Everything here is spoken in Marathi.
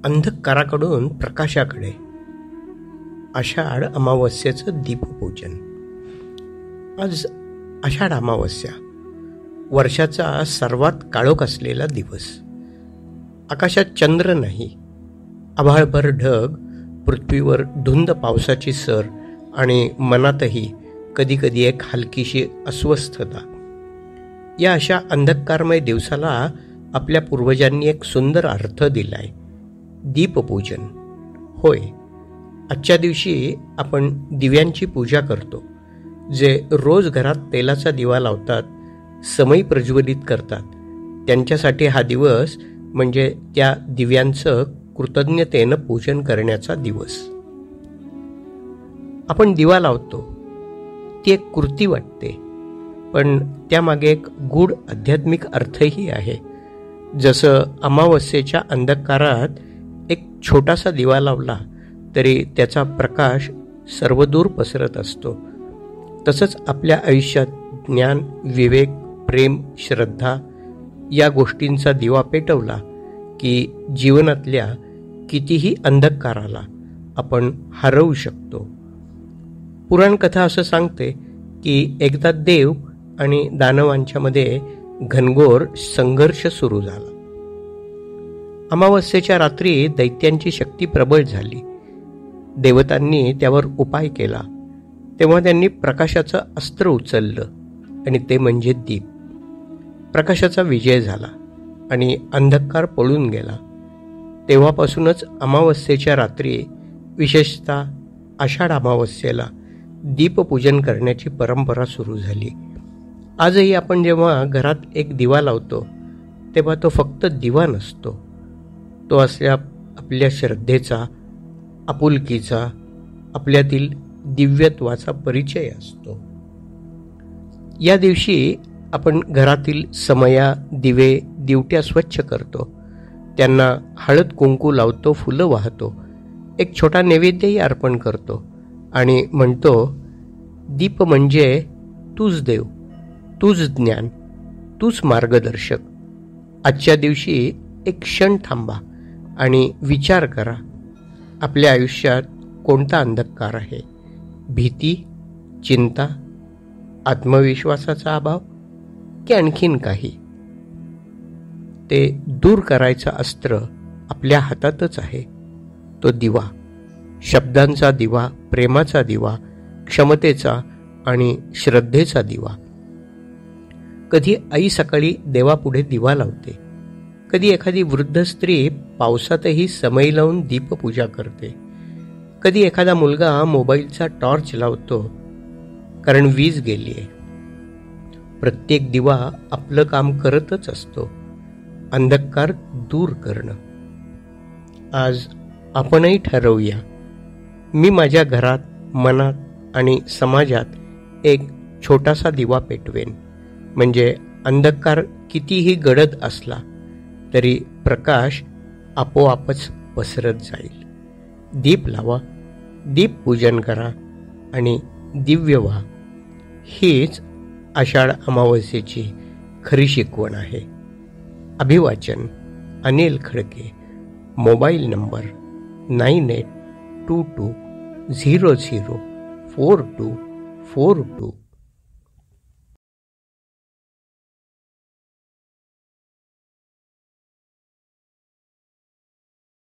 अंधकाराकडून प्रकाशाकडे. आषाढ अमावस्येचं दीपपूजन. आज आषाढ अमावस्या, वर्षाचा सर्वात काळोख असलेला दिवस. आकाशात चंद्र नाही, आभाळभर ढग, पृथ्वीवर धुंद पावसाची सर आणि मनातही कधीकधी एक हलकीशी अस्वस्थता. या अशा अंधकारमय दिवसाला आपल्या पूर्वजांनी एक सुंदर अर्थ दिलाय, दीपपूजन. होय, आजच्या दिवशी आपण दिव्यांची पूजा करतो, जे रोज घरात तेलाचा दिवा लावतात, समई प्रज्वलित करतात. त्यांच्यासाठी हा दिवस म्हणजे त्या दिव्यांचं कृतज्ञतेनं पूजन करण्याचा दिवस. आपण दिवा लावतो, ती एक कृती वाटते, पण त्यामागे एक गूढ आध्यात्मिक अर्थही आहे. जसं अमावस्येच्या अंधकारात एक छोटासा दिवा लावला तरी त्याचा प्रकाश सर्वदूर पसरत असतो, तसंच आपल्या आयुष्यात ज्ञान, विवेक, प्रेम, श्रद्धा या गोष्टींचा दिवा पेटवला की जीवनातल्या कितीही अंधकाराला आपण हरवू शकतो. पुराणकथा असं सांगते की एकदा देव आणि दानवांच्या मध्ये घनघोर संघर्ष सुरू झाला. अमावस्येच्या रात्री दैत्यांची शक्ती प्रबळ झाली. देवतांनी त्यावर उपाय केला. तेव्हा त्यांनी प्रकाशाचं अस्त्र उचललं आणि ते म्हणजे दीप. प्रकाशाचा विजय झाला आणि अंधकार पळून गेला. तेव्हापासूनच अमावस्येच्या रात्री, विशेषतः आषाढ अमावस्येला, दीपपूजन करण्याची परंपरा सुरू झाली. आजही आपण जेव्हा घरात एक दिवा लावतो तेव्हा तो फक्त दिवा नसतो, तो आपल्या श्रद्धेचा, आपुलकीचा, आपल्यातील दिव्यत्वाचा परिचय असतो. या दिवशी आपण घरातील समया, दिवे, दिवट्या स्वच्छ करतो, त्यांना हळद कुंकू लावतो, फुलं वाहतो, एक छोटा नैवेद्यही अर्पण करतो आणि म्हणतो, दीप म्हणजे तूच देव, तूच ज्ञान, तूच मार्गदर्शक. आजच्या दिवशी एक क्षण थांबा आणि विचार करा, आपल्या आयुष्यात कोणता अंधकार आहे? भीती, चिंता, आत्मविश्वासाचा अभाव की आणखीन काही? ते दूर करायचं अस्त्र आपल्या हातातच आहे, तो दिवा. शब्दांचा दिवा, प्रेमाचा दिवा, क्षमतेचा आणि श्रद्धेचा दिवा. कधी आई सकाळी देवापुढे दिवा लावते, कधी एखादी वृद्ध स्त्री पावसातही समई लावून दीपपूजा करते, कधी एखादा मुलगा मोबाईलचा टॉर्च लावतो कारण वीज गेली आहे. प्रत्येक दिवा आपलं काम करतच असतो, अंधकार दूर करणं. आज आपणही ठरवूया, मी माझ्या घरात, मनात आणि समाजात एक छोटासा दिवा पेटवेन, म्हणजे अंधकार कितीही गडद असला तरी प्रकाश आपोआपच पसरत जाईल. दीप लावा, दीप पूजन करा आणि दिव्य व्हा. हीच आषाढ अमावस्येची खरी शिकवण आहे. अभिवाचन अनिल खडके. Mobile number 9822004242.